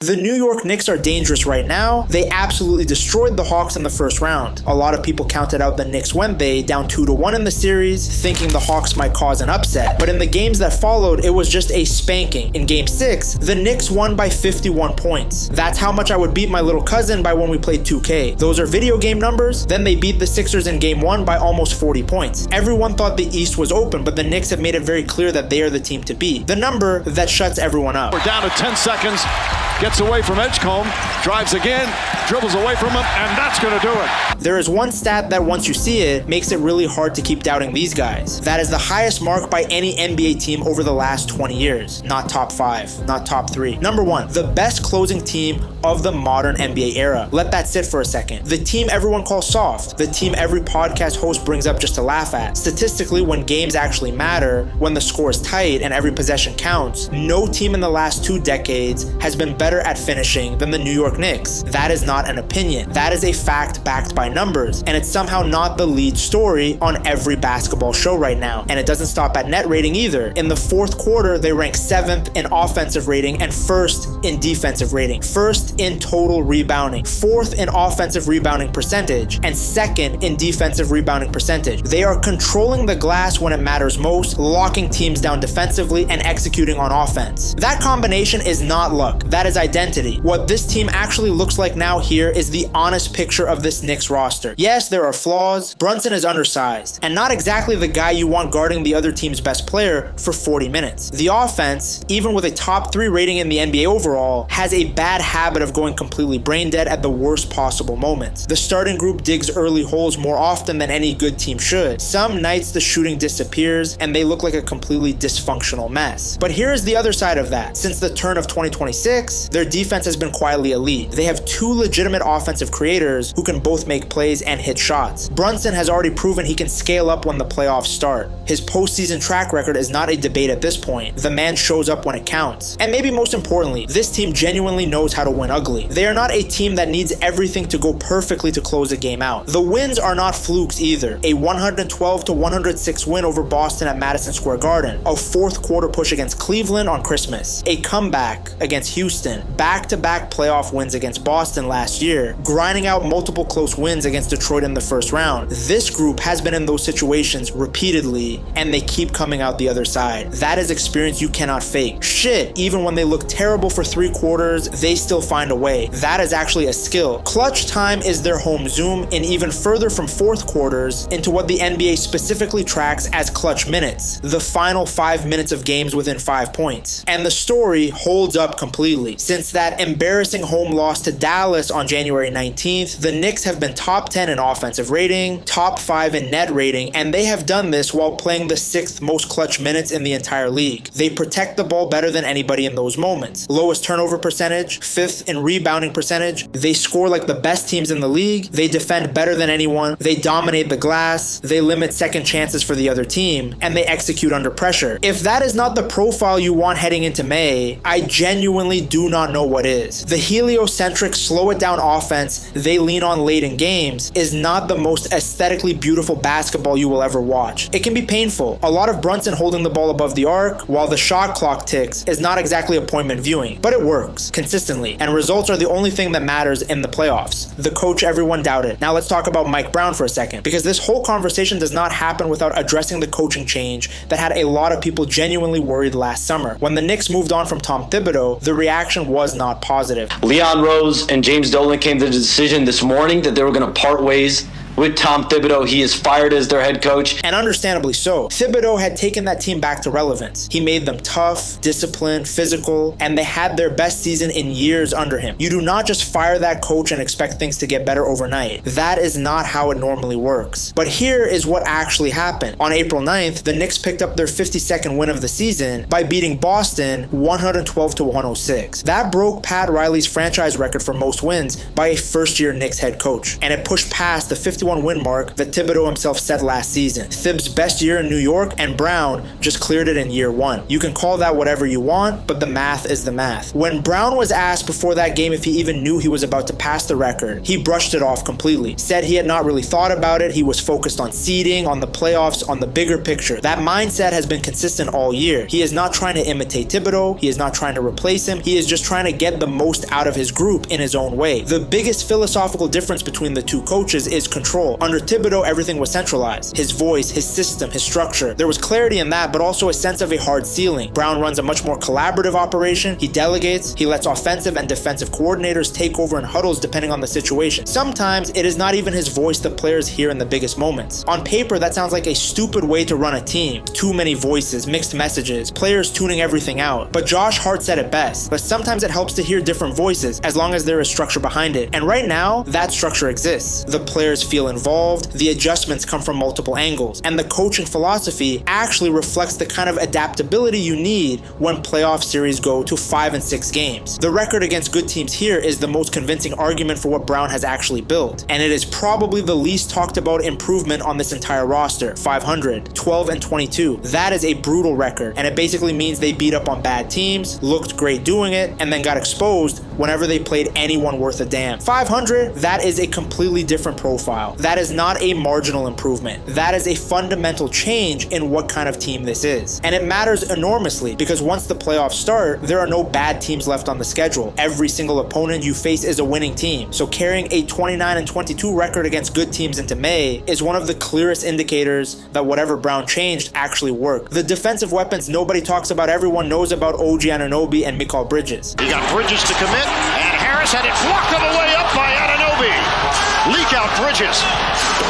The New York Knicks are dangerous right now. They absolutely destroyed the Hawks in the first round. A lot of people counted out the Knicks when they down 2-1 in the series, thinking the Hawks might cause an upset. But in the games that followed, it was just a spanking. In Game 6, the Knicks won by 51 points. That's how much I would beat my little cousin by when we played 2K. Those are video game numbers. Then they beat the Sixers in Game 1 by almost 40 points. Everyone thought the East was open, but the Knicks have made it very clear that they are the team to beat. The number that shuts everyone up. We're down to 10 seconds. Gets away from Edgecombe, drives again, dribbles away from him, and that's going to do it. There is one stat that once you see it, makes it really hard to keep doubting these guys. That is the highest mark by any NBA team over the last 20 years. Not top 5, not top 3. Number 1, the best closing team of the modern NBA era. Let that sit for a second. The team everyone calls soft. The team every podcast host brings up just to laugh at. Statistically, when games actually matter, when the score is tight and every possession counts, no team in the last 2 decades has been better at finishing than the New York Knicks. That is not an opinion. That is a fact backed by numbers, and it's somehow not the lead story on every basketball show right now. And it doesn't stop at net rating either. In the fourth quarter, they rank 7th in offensive rating and 1st in defensive rating, 1st in total rebounding, 4th in offensive rebounding percentage, and 2nd in defensive rebounding percentage. They are controlling the glass when it matters most, locking teams down defensively and executing on offense. That combination is not luck. That is identity. What this team actually looks like now here is the honest picture of this Knicks roster. Yes, there are flaws. Brunson is undersized and not exactly the guy you want guarding the other team's best player for 40 minutes. The offense, even with a top 3 rating in the NBA overall, has a bad habit of going completely brain dead at the worst possible moments. The starting group digs early holes more often than any good team should. Some nights the shooting disappears and they look like a completely dysfunctional mess. But here is the other side of that. Since the turn of 2026, their defense has been quietly elite. They have 2 legitimate offensive creators who can both make plays and hit shots. Brunson has already proven he can scale up when the playoffs start. His postseason track record is not a debate at this point. The man shows up when it counts. And maybe most importantly, this team genuinely knows how to win ugly. They are not a team that needs everything to go perfectly to close a game out. The wins are not flukes either. A 112-106 win over Boston at Madison Square Garden, a 4th quarter push against Cleveland on Christmas, a comeback against Houston, back-to-back playoff wins against Boston last year, grinding out multiple close wins against Detroit in the first round. This group has been in those situations repeatedly, and they keep coming out the other side. That is experience you cannot fake. Shit, even when they look terrible for 3 quarters, they still find a way. That is actually a skill. Clutch time is their home zoom, and even further from 4th quarters into what the NBA specifically tracks as clutch minutes, the final 5 minutes of games within 5 points. And the story holds up completely. Since that embarrassing home loss to Dallas on January 19th, the Knicks have been top 10 in offensive rating, top 5 in net rating, and they have done this while playing the 6th most clutch minutes in the entire league. They protect the ball better than anybody in those moments. Lowest turnover percentage, 5th in rebounding percentage. They score like the best teams in the league. They defend better than anyone. They dominate the glass. They limit second chances for the other team, and they execute under pressure. If that is not the profile you want heading into May, I genuinely do not know what is. The heliocentric, slow it down offense they lean on late in games is not the most aesthetically beautiful basketball you will ever watch. It can be painful. A lot of Brunson holding the ball above the arc while the shot clock ticks is not exactly appointment viewing, but it works consistently, and results are the only thing that matters in the playoffs. The coach everyone doubted. Now let's talk about Mike Brown for a second, because this whole conversation does not happen without addressing the coaching change that had a lot of people genuinely worried last summer. When the Knicks moved on from Tom Thibodeau, the reaction was not positive. Leon Rose and James Dolan came to the decision this morning that they were going to part ways with Tom Thibodeau. He is fired as their head coach. And understandably so. Thibodeau had taken that team back to relevance. He made them tough, disciplined, physical, and they had their best season in years under him. You do not just fire that coach and expect things to get better overnight. That is not how it normally works. But here is what actually happened. On April 9th, the Knicks picked up their 52nd win of the season by beating Boston 112-106. That broke Pat Riley's franchise record for most wins by a first-year Knicks head coach, and it pushed past the 51 61 win mark that Thibodeau himself set last season. Thibs' best year in New York, and Brown just cleared it in year 1. You can call that whatever you want, but the math is the math. When Brown was asked before that game if he even knew he was about to pass the record, he brushed it off completely. Said he had not really thought about it, he was focused on seeding, on the playoffs, on the bigger picture. That mindset has been consistent all year. He is not trying to imitate Thibodeau, he is not trying to replace him, he is just trying to get the most out of his group in his own way. The biggest philosophical difference between the two coaches is control. Under Thibodeau, everything was centralized. His voice, his system, his structure. There was clarity in that, but also a sense of a hard ceiling. Brown runs a much more collaborative operation, he delegates, he lets offensive and defensive coordinators take over in huddles depending on the situation. Sometimes it is not even his voice the players hear in the biggest moments. On paper, that sounds like a stupid way to run a team. Too many voices, mixed messages, players tuning everything out. But Josh Hart said it best. But sometimes it helps to hear different voices as long as there is structure behind it. And right now, that structure exists. The players feel involved, the adjustments come from multiple angles, and the coaching philosophy actually reflects the kind of adaptability you need when playoff series go to 5 and 6 games. The record against good teams here is the most convincing argument for what Brown has actually built, and it is probably the least talked about improvement on this entire roster. 500, 12 and 22. That is a brutal record, and it basically means they beat up on bad teams, looked great doing it, and then got exposed whenever they played anyone worth a damn. 500, that is a completely different profile. That is not a marginal improvement. That is a fundamental change in what kind of team this is. And it matters enormously because once the playoffs start, there are no bad teams left on the schedule. Every single opponent you face is a winning team. So carrying a 29 and 22 record against good teams into May is one of the clearest indicators that whatever Brown changed actually worked. The defensive weapons nobody talks about, everyone knows about: OG Anunoby and Mikal Bridges. He got Bridges to commit, and Harris had it blocked on the way up by Anunoby. Leak out Bridges.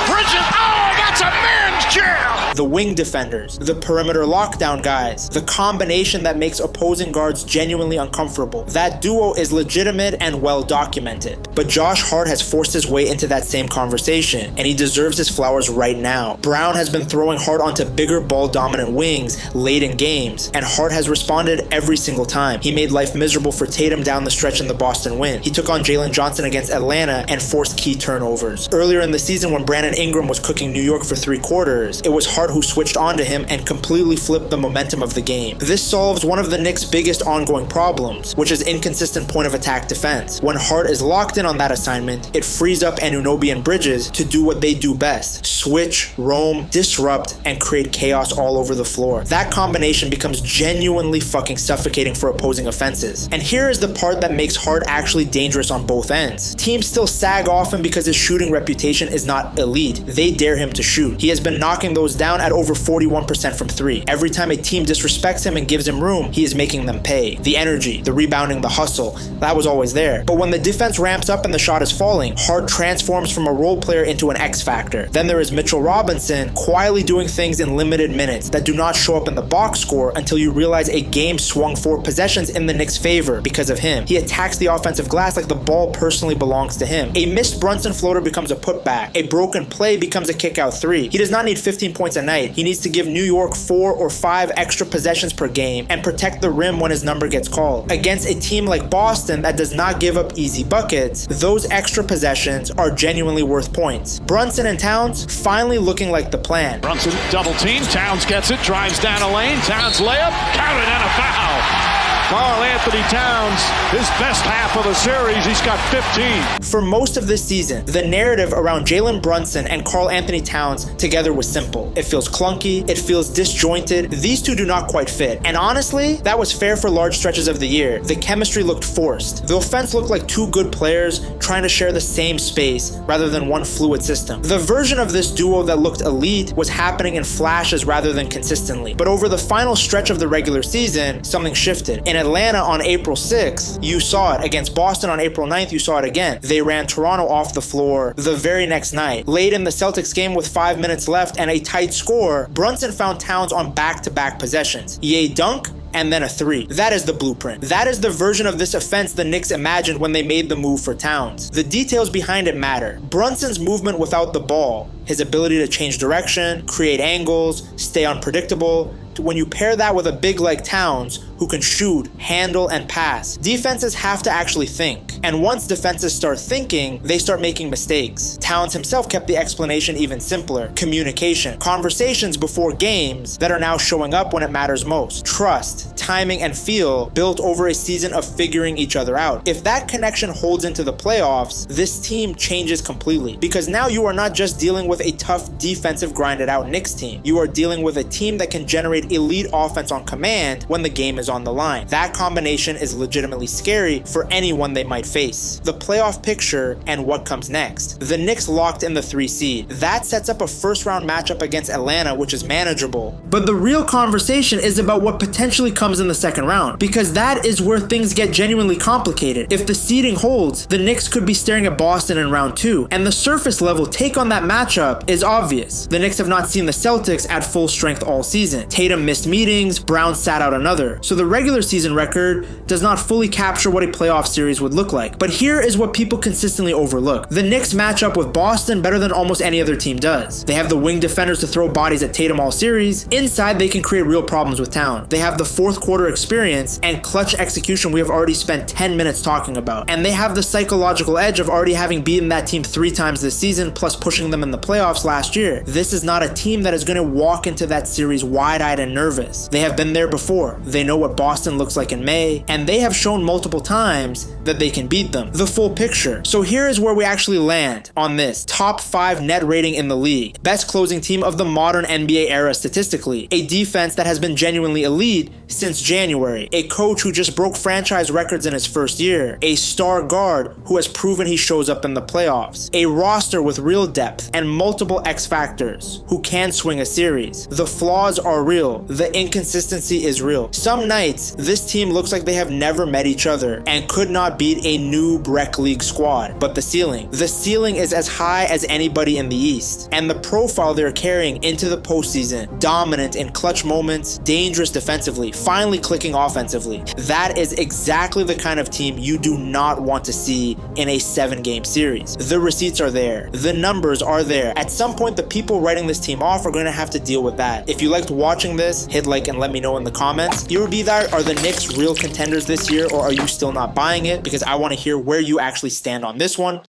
Bridges, oh, that's a man's jam! The wing defenders, the perimeter lockdown guys, the combination that makes opposing guards genuinely uncomfortable. That duo is legitimate and well documented. But Josh Hart has forced his way into that same conversation, and he deserves his flowers right now. Brown has been throwing Hart onto bigger ball dominant wings late in games, and Hart has responded every single time. He made life miserable for Tatum down the stretch in the Boston win. He took on Jalen Brunson against Atlanta and forced key turnovers. Earlier in the season when Brandon Ingram was cooking New York for 3 quarters, it was Hart who switched onto him and completely flipped the momentum of the game. This solves one of the Knicks' biggest ongoing problems, which is inconsistent point of attack defense. When Hart is locked in on that assignment, it frees up Anunoby and Bridges to do what they do best: switch, roam, disrupt, and create chaos all over the floor. That combination becomes genuinely fucking suffocating for opposing offenses. And here is the part that makes Hart actually dangerous on both ends. Teams still sag off him because his shooting reputation is not elite. They dare him to shoot. He has been knocking those down at over 41% from 3. Every time a team disrespects him and gives him room, he is making them pay. The energy, the rebounding, the hustle, that was always there. But when the defense ramps up and the shot is falling, Hart transforms from a role player into an X factor. Then there is Mitchell Robinson quietly doing things in limited minutes that do not show up in the box score until you realize a game swung 4 possessions in the Knicks' favor because of him. He attacks the offensive glass like the ball personally belongs to him. A missed Brunson floater becomes a putback. A broken play becomes a kick-out 3. He does not need 15 points a night. He needs to give New York 4 or 5 extra possessions per game and protect the rim when his number gets called. Against a team like Boston that does not give up easy buckets, those extra possessions are genuinely worth points. Brunson and Towns finally looking like the plan. Brunson double team, Towns gets it, drives down a lane, Towns layup, counted and a foul. Karl-Anthony Towns, his best half of the series, he's got 15. For most of this season, the narrative around Jalen Brunson and Karl-Anthony Towns together was simple. It feels clunky, it feels disjointed, these two do not quite fit. And honestly, that was fair for large stretches of the year. The chemistry looked forced. The offense looked like 2 good players trying to share the same space rather than one fluid system. The version of this duo that looked elite was happening in flashes rather than consistently. But over the final stretch of the regular season, something shifted. In Atlanta on April 6th, you saw it. Against Boston on April 9th, you saw it again. They ran Toronto off the floor the very next night. Late in the Celtics game with 5 minutes left and a tight score, Brunson found Towns on back-to-back possessions. Yay dunk, and then a 3. That is the blueprint. That is the version of this offense the Knicks imagined when they made the move for Towns. The details behind it matter. Brunson's movement without the ball, his ability to change direction, create angles, stay unpredictable, When you pair that with a big like Towns, who can shoot, handle, and pass, defenses have to actually think. And once defenses start thinking, they start making mistakes. Towns himself kept the explanation even simpler. Communication. Conversations before games that are now showing up when it matters most. Trust, timing, and feel built over a season of figuring each other out. If that connection holds into the playoffs, this team changes completely. Because now you are not just dealing with a tough defensive grinded out Knicks team. You are dealing with a team that can generate elite offense on command when the game is on the line. That combination is legitimately scary for anyone they might face. The playoff picture and what comes next. The Knicks locked in the 3 seed. That sets up a first round matchup against Atlanta, which is manageable. But the real conversation is about what potentially comes in the second round, because that is where things get genuinely complicated. If the seeding holds, the Knicks could be staring at Boston in round 2, and the surface level take on that matchup is obvious. The Knicks have not seen the Celtics at full strength all season. Tatum missed meetings, Brown sat out another. So the regular season record does not fully capture what a playoff series would look like. But here is what people consistently overlook. The Knicks match up with Boston better than almost any other team does. They have the wing defenders to throw bodies at Tatum all series. Inside, they can create real problems with Town. They have the fourth quarter experience and clutch execution we have already spent 10 minutes talking about. And they have the psychological edge of already having beaten that team 3 times this season, plus pushing them in the playoffs last year. This is not a team that is going to walk into that series wide-eyed and nervous. They have been there before. They know what Boston looks like in May, and they have shown multiple times that they can beat them. The full picture. So here is where we actually land on this. Top 5 net rating in the league. Best closing team of the modern NBA era statistically. A defense that has been genuinely elite since January. A coach who just broke franchise records in his first year. A star guard who has proven he shows up in the playoffs. A roster with real depth and multiple X factors who can swing a series. The flaws are real. The inconsistency is real. Some nights, this team looks like they have never met each other and could not beat a noob rec league squad. But the ceiling is as high as anybody in the East. And the profile they're carrying into the postseason, dominant in clutch moments, dangerous defensively, finally clicking offensively. That is exactly the kind of team you do not want to see in a 7-game series. The receipts are there. The numbers are there. At some point, the people writing this team off are going to have to deal with that. If you liked watching this, hit like and let me know in the comments. Are the Knicks real contenders this year, or are you still not buying it? Because I want to hear where you actually stand on this one.